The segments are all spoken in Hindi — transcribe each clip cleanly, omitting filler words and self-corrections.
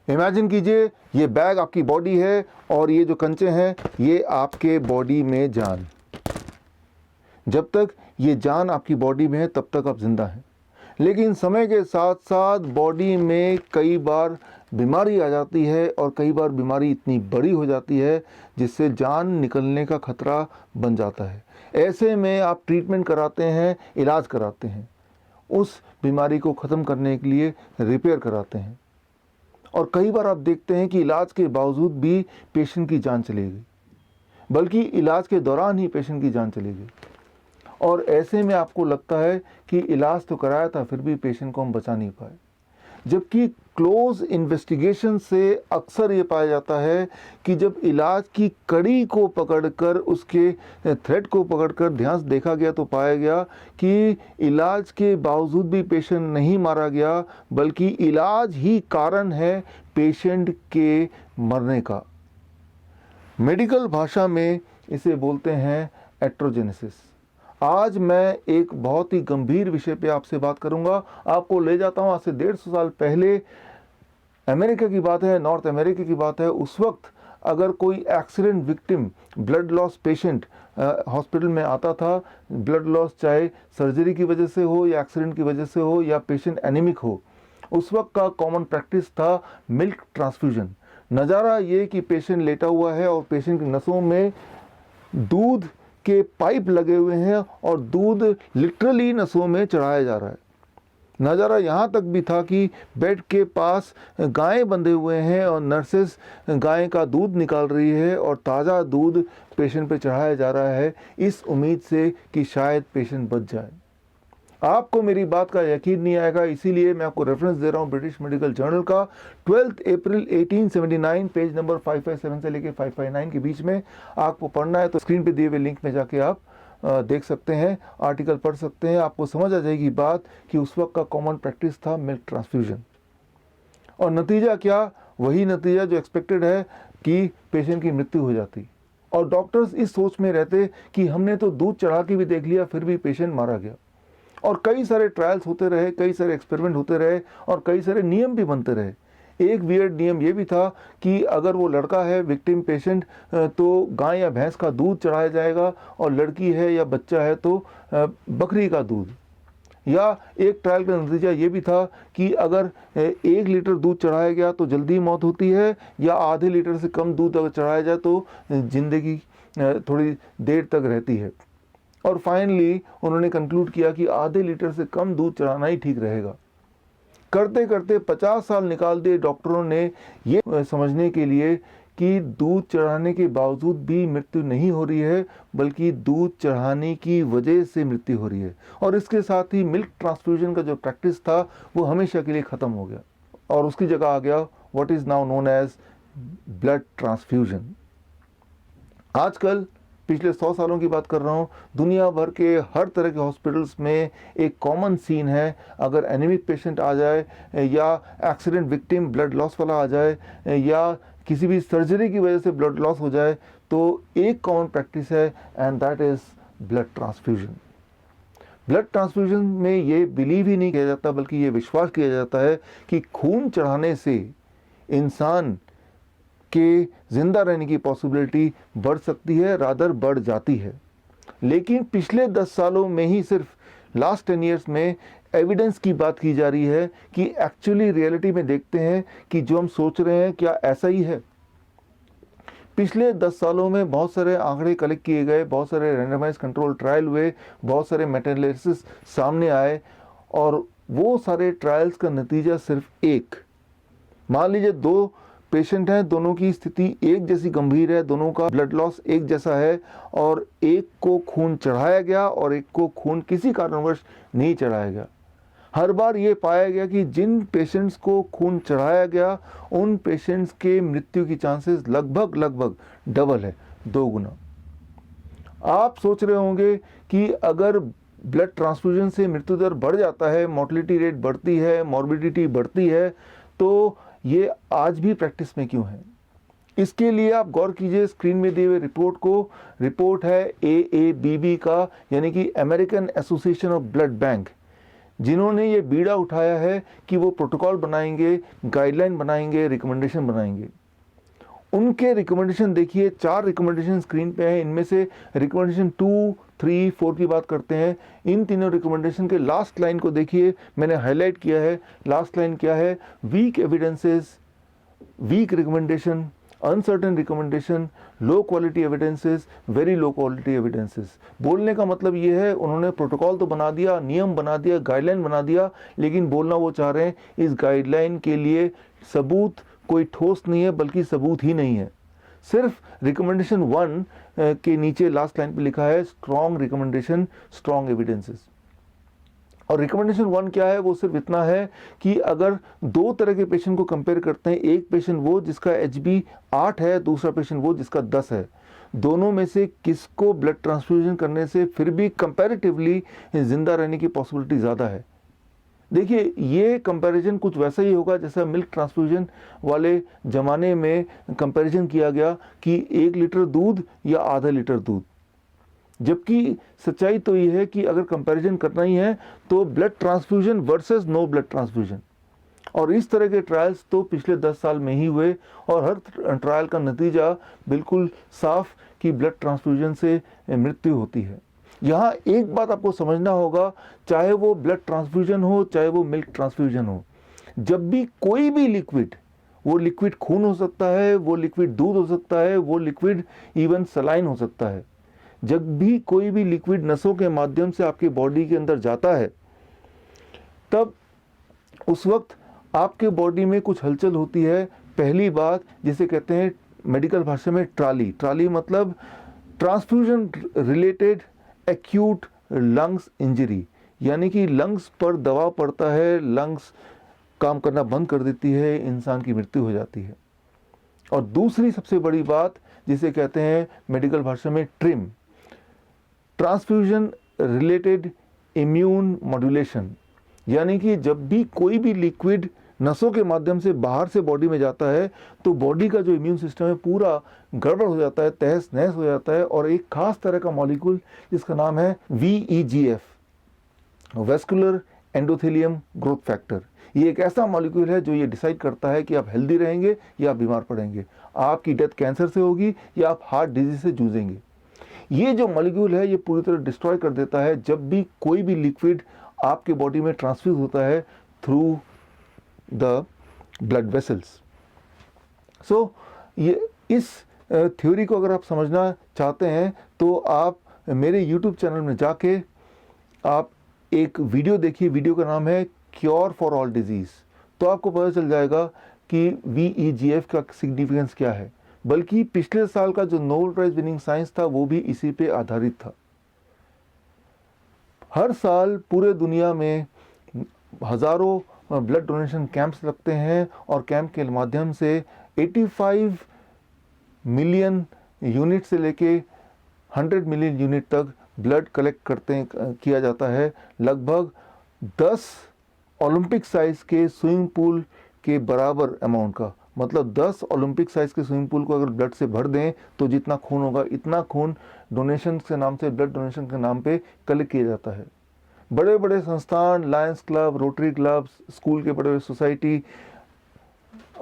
इमेजिन कीजिए ये बैग आपकी बॉडी है और ये जो कंचे हैं ये आपके बॉडी में जान। जब तक ये जान आपकी बॉडी में है तब तक आप जिंदा हैं, लेकिन समय के साथ साथ बॉडी में कई बार बीमारी आ जाती है और कई बार बीमारी इतनी बड़ी हो जाती है जिससे जान निकलने का खतरा बन जाता है। ऐसे में आप ट्रीटमेंट कराते हैं, इलाज कराते हैं, उस बीमारी को ख़त्म करने के लिए रिपेयर कराते हैं। और कई बार आप देखते हैं कि इलाज के बावजूद भी पेशेंट की जान चली गई, बल्कि इलाज के दौरान ही पेशेंट की जान चली गई। और ऐसे में आपको लगता है कि इलाज तो कराया था फिर भी पेशेंट को हम बचा नहीं पाए, जबकि क्लोज इन्वेस्टिगेशन से अक्सर ये पाया जाता है कि जब इलाज की कड़ी को पकड़कर, उसके थ्रेड को पकड़कर ध्यान से देखा गया तो पाया गया कि इलाज के बावजूद भी पेशेंट नहीं मारा गया, बल्कि इलाज ही कारण है पेशेंट के मरने का। मेडिकल भाषा में इसे बोलते हैं एट्रोजेनेसिस। आज मैं एक बहुत ही गंभीर विषय पे आपसे बात करूंगा। आपको ले जाता हूं आज से 150 साल पहले। अमेरिका की बात है, नॉर्थ अमेरिका की बात है। उस वक्त अगर कोई accident victim, blood loss patient hospital में आता था, ब्लड लॉस चाहे सर्जरी की वजह से हो या एक्सीडेंट की वजह से हो या पेशेंट एनीमिक हो, उस वक्त का कॉमन प्रैक्टिस था मिल्क ट्रांसफ्यूजन। नज़ारा ये कि पेशेंट लेटा हुआ है और पेशेंट की नसों में दूध के पाइप लगे हुए हैं और दूध लिटरली नसों में चढ़ाया जा रहा है। नज़ारा यहाँ तक भी था कि बेड के पास गायें बंधे हुए हैं और नर्सेस गाय का दूध निकाल रही है और ताज़ा दूध पेशेंट पे चढ़ाया जा रहा है, इस उम्मीद से कि शायद पेशेंट बच जाए। आपको मेरी बात का यकीन नहीं आएगा, इसीलिए मैं आपको रेफरेंस दे रहा हूँ ब्रिटिश मेडिकल जर्नल का। 12 अप्रैल 1879 पेज नंबर 557 से लेकर 559 के बीच में आपको पढ़ना है तो स्क्रीन पे दिए हुए लिंक में जाके आप देख सकते हैं, आर्टिकल पढ़ सकते हैं। आपको समझ आ जाएगी बात कि उस वक्त का कॉमन प्रैक्टिस था मिल्क ट्रांसफ्यूजन। और नतीजा क्या? वही नतीजा जो एक्सपेक्टेड है कि पेशेंट की मृत्यु हो जाती। और डॉक्टर्स इस सोच में रहते कि हमने तो दूध चढ़ा के भी देख लिया, फिर भी पेशेंट मारा गया। और कई सारे ट्रायल्स होते रहे, कई सारे एक्सपेरिमेंट होते रहे और कई सारे नियम भी बनते रहे। एक वियर्ड नियम ये भी था कि अगर वो लड़का है विक्टिम पेशेंट तो गाय या भैंस का दूध चढ़ाया जाएगा, और लड़की है या बच्चा है तो बकरी का दूध। या एक ट्रायल का नतीजा ये भी था कि अगर 1 लीटर दूध चढ़ाया गया तो जल्दी मौत होती है, या आधे लीटर से कम दूध अगर चढ़ाया जाए तो जिंदगी थोड़ी देर तक रहती है। और फाइनली उन्होंने कंक्लूड किया कि आधे लीटर से कम दूध चढ़ाना ही ठीक रहेगा। करते करते 50 साल निकाल दिए डॉक्टरों ने ये समझने के लिए कि दूध चढ़ाने के बावजूद भी मृत्यु नहीं हो रही है, बल्कि दूध चढ़ाने की वजह से मृत्यु हो रही है। और इसके साथ ही मिल्क ट्रांसफ्यूजन का जो प्रैक्टिस था वो हमेशा के लिए ख़त्म हो गया और उसकी जगह आ गया what is now known as blood transfusion. आजकल पिछले 100 सालों की बात कर रहा हूँ, दुनिया भर के हर तरह के हॉस्पिटल्स में एक कॉमन सीन है, अगर एनीमिक पेशेंट आ जाए या एक्सीडेंट विक्टिम ब्लड लॉस वाला आ जाए या किसी भी सर्जरी की वजह से ब्लड लॉस हो जाए, तो एक कॉमन प्रैक्टिस है and that is blood transfusion. Blood transfusion में ये बिलीव ही नहीं किया जाता, बल्कि ये विश्वास किया जाता है कि खून चढ़ाने से इंसान के जिंदा रहने की पॉसिबिलिटी बढ़ सकती है, रादर बढ़ जाती है। लेकिन पिछले 10 सालों में ही, सिर्फ लास्ट 10 ईयर्स में एविडेंस की बात की जा रही है कि एक्चुअली रियलिटी में देखते हैं कि जो हम सोच रहे हैं क्या ऐसा ही है। पिछले 10 सालों में बहुत सारे आंकड़े कलेक्ट किए गए, बहुत सारे रैंडमाइज कंट्रोल ट्रायल हुए, बहुत सारे मेटा-एनालिसिस सामने आए और वो सारे ट्रायल्स का नतीजा सिर्फ एक। मान लीजिए 2 पेशेंट हैं, दोनों की स्थिति एक जैसी गंभीर है, दोनों का ब्लड लॉस एक जैसा है और एक को खून चढ़ाया गया और एक को खून किसी कारणवश नहीं चढ़ाया गया। हर बार ये पाया गया कि जिन पेशेंट्स को खून चढ़ाया गया उन पेशेंट्स के मृत्यु की चांसेस लगभग डबल है, 2 गुना। आप सोच रहे होंगे कि अगर ब्लड ट्रांसफ्यूजन से मृत्यु दर बढ़ जाता है, मोर्टेलिटी रेट बढ़ती है, मॉर्बिडिटी बढ़ती है, तो ये आज भी प्रैक्टिस में क्यों है? इसके लिए आप गौर कीजिए स्क्रीन में दिए हुए रिपोर्ट को। रिपोर्ट है AABB का, यानी कि American association of blood bank. जिन्होंने ये बीड़ा उठाया है कि वो प्रोटोकॉल बनाएंगे, गाइडलाइन बनाएंगे, रिकमेंडेशन बनाएंगे। उनके रिकमेंडेशन देखिए, 4 रिकमेंडेशन स्क्रीन पे हैं। इनमें से रिकमेंडेशन 2, 3, 4 की बात करते हैं। इन तीनों रिकमेंडेशन के लास्ट लाइन को देखिए, मैंने हाईलाइट किया है। लास्ट लाइन क्या है? Weak evidences, weak recommendation, uncertain recommendation, low quality evidences, very low quality evidences. बोलने का मतलब ये है, उन्होंने प्रोटोकॉल तो बना दिया, नियम बना दिया, गाइडलाइन बना दिया, लेकिन बोलना वो चाह रहे हैं इस गाइडलाइन के लिए सबूत कोई ठोस नहीं है, बल्कि सबूत ही नहीं है। सिर्फ रिकमेंडेशन 1 के नीचे लास्ट लाइन पे लिखा है स्ट्रॉन्ग रिकमेंडेशन, स्ट्रॉन्ग एविडेंसेस। और रिकमेंडेशन 1 क्या है? वो सिर्फ इतना है कि अगर 2 तरह के पेशेंट को कंपेयर करते हैं, एक पेशेंट वो जिसका HB 8 है, दूसरा पेशेंट वो जिसका 10 है, दोनों में से किसको ब्लड ट्रांसफ्यूजन करने से फिर भी कंपैरेटिवली जिंदा रहने की पॉसिबिलिटी ज़्यादा है। देखिए, ये कंपैरिजन कुछ वैसा ही होगा जैसा मिल्क ट्रांसफ्यूजन वाले ज़माने में कंपैरिजन किया गया कि 1 लीटर दूध या आधा लीटर दूध। जबकि सच्चाई तो ये है कि अगर कंपैरिजन करना ही है तो blood transfusion versus no blood transfusion. और इस तरह के ट्रायल्स तो पिछले 10 साल में ही हुए, और हर ट्रायल का नतीजा बिल्कुल साफ कि ब्लड ट्रांसफ्यूजन से मृत्यु होती है। यहाँ एक बात आपको समझना होगा, चाहे वो ब्लड ट्रांसफ्यूजन हो, चाहे वो मिल्क ट्रांसफ्यूजन हो, जब भी कोई भी लिक्विड, वो लिक्विड खून हो सकता है, वो लिक्विड दूध हो सकता है, वो लिक्विड इवन सलाइन हो सकता है, जब भी कोई भी लिक्विड नसों के माध्यम से आपकी बॉडी के अंदर जाता है, तब उस वक्त आपके बॉडी में कुछ हलचल होती है। पहली बात जिसे कहते हैं मेडिकल भाषा में ट्राली। ट्राली मतलब transfusion related acute lungs injury, यानी कि लंग्स पर दबाव पड़ता है, लंग्स काम करना बंद कर देती है, इंसान की मृत्यु हो जाती है। और दूसरी सबसे बड़ी बात जिसे कहते हैं मेडिकल भाषा में trim, transfusion related immune modulation, यानी कि जब भी कोई भी लिक्विड नसों के माध्यम से बाहर से बॉडी में जाता है तो बॉडी का जो इम्यून सिस्टम है पूरा गड़बड़ हो जाता है, तहस नहस हो जाता है। और एक खास तरह का मॉलिक्यूल जिसका नाम है VEGF, vascular endothelium growth factor, ये एक ऐसा मॉलिक्यूल है जो ये डिसाइड करता है कि आप हेल्दी रहेंगे या आप बीमार पड़ेंगे, आपकी डेथ कैंसर से होगी या आप हार्ट डिजीज से जूझेंगे। ये जो मॉलिक्यूल है ये पूरी तरह डिस्ट्रॉय कर देता है जब भी कोई भी लिक्विड आपके बॉडी में ट्रांसफ्यूज होता है थ्रू द ब्लड वेसल्स। सो ये इस थ्योरी को अगर आप समझना चाहते हैं तो आप मेरे YouTube चैनल में जाके आप एक वीडियो देखिए। वीडियो का नाम है क्योर फॉर ऑल डिजीज़। तो आपको पता चल जाएगा कि VEGF का सिग्निफिकेंस क्या है। बल्कि पिछले साल का जो नोबेल प्राइज विनिंग साइंस था वो भी इसी पे आधारित था। हर साल पूरे दुनिया में हज़ारों ब्लड डोनेशन कैंप्स लगते हैं और कैंप के माध्यम से 85 मिलियन यूनिट से लेके 100 मिलियन यूनिट तक ब्लड कलेक्ट किया जाता है। लगभग 10 ओलंपिक साइज के स्विमिंग पूल के बराबर अमाउंट का, मतलब 10 ओलंपिक साइज के स्विमिंग पूल को अगर ब्लड से भर दें तो जितना खून होगा इतना खून डोनेशन के नाम से, ब्लड डोनेशन के नाम पे कलेक्ट किया जाता है। बड़े बड़े संस्थान, Lions club, rotary club, school के बड़े बड़े सोसाइटी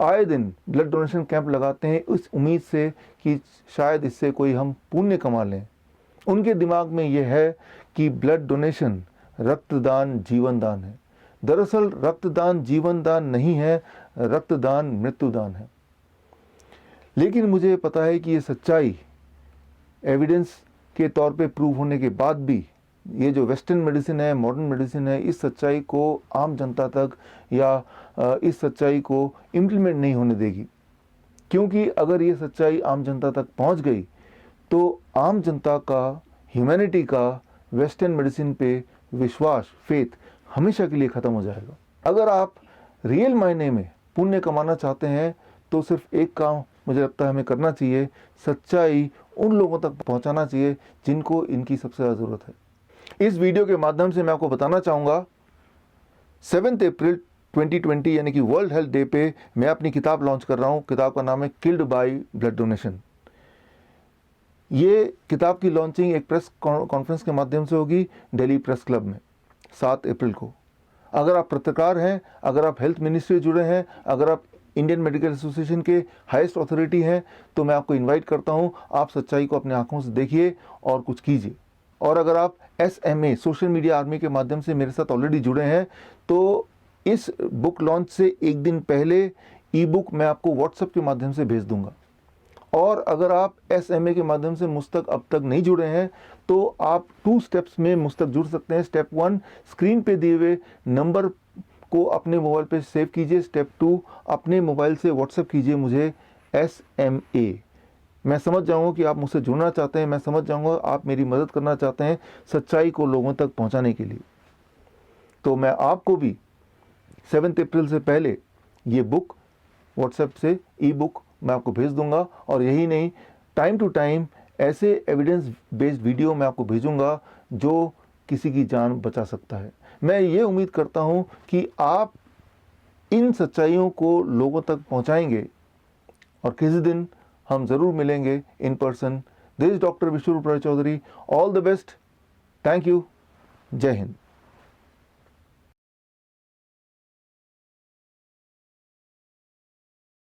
आए दिन ब्लड डोनेशन कैंप लगाते हैं इस उम्मीद से कि शायद इससे कोई हम पुण्य कमा लें। उनके दिमाग में यह है कि ब्लड डोनेशन रक्तदान जीवन दान है। दरअसल रक्तदान जीवन दान नहीं है, रक्तदान मृत्युदान है। लेकिन मुझे पता है कि ये सच्चाई एविडेंस के तौर पे प्रूव होने के बाद भी ये जो वेस्टर्न मेडिसिन है, मॉडर्न मेडिसिन है, इस सच्चाई को आम जनता तक या इस सच्चाई को इम्प्लीमेंट नहीं होने देगी। क्योंकि अगर ये सच्चाई आम जनता तक पहुंच गई तो आम जनता का, ह्यूमैनिटी का वेस्टर्न मेडिसिन पे विश्वास, फेथ हमेशा के लिए ख़त्म हो जाएगा। अगर आप रियल मायने में पुण्य कमाना चाहते हैं तो सिर्फ एक काम मुझे लगता है हमें करना चाहिए, सच्चाई उन लोगों तक पहुंचाना चाहिए जिनको इनकी सबसे ज़्यादा ज़रूरत है। इस वीडियो के माध्यम से मैं आपको बताना चाहूँगा 7 अप्रैल 2020 यानी कि वर्ल्ड हेल्थ डे पे मैं अपनी किताब लॉन्च कर रहा हूँ। किताब का नाम है किल्ड बाय ब्लड डोनेशन। ये किताब की लॉन्चिंग एक प्रेस कॉन्फ्रेंस के माध्यम से होगी दिल्ली प्रेस क्लब में 7 अप्रैल को। अगर आप पत्रकार हैं, अगर आप हेल्थ मिनिस्ट्री से जुड़े हैं, अगर आप इंडियन मेडिकल एसोसिएशन के हाईएस्ट अथॉरिटी हैं, तो मैं आपको इनवाइट करता हूं, आप सच्चाई को अपने आंखों से देखिए और कुछ कीजिए। और अगर आप SMA सोशल मीडिया आर्मी के माध्यम से मेरे साथ ऑलरेडी जुड़े हैं, तो इस बुक लॉन्च से एक दिन पहले ई बुक मैं आपको व्हाट्सएप के माध्यम से भेज दूंगा। और अगर आप SMA के माध्यम से मुझ तक अब तक नहीं जुड़े हैं, तो आप 2 स्टेप्स में मुझ तक जुड़ सकते हैं। स्टेप 1, स्क्रीन पे दिए हुए नंबर को अपने मोबाइल पे सेव कीजिए। स्टेप 2, अपने मोबाइल से व्हाट्सएप कीजिए मुझे SMA। मैं समझ जाऊंगा कि आप मुझसे जुड़ना चाहते हैं, मैं समझ जाऊंगा आप मेरी मदद करना चाहते हैं सच्चाई को लोगों तक पहुंचाने के लिए। तो मैं आपको भी 7 अप्रैल से पहले ये बुक व्हाट्सएप से ई बुक मैं आपको भेज दूंगा। और यही नहीं, टाइम टू टाइम ऐसे एविडेंस बेस्ड वीडियो मैं आपको भेजूंगा जो किसी की जान बचा सकता है। मैं ये उम्मीद करता हूँ कि आप इन सच्चाइयों को लोगों तक पहुँचाएंगे और किसी दिन हम ज़रूर मिलेंगे in person. This is doctor Biswaroop Roy Chowdhury. All the best. Thank you. Jai Hind.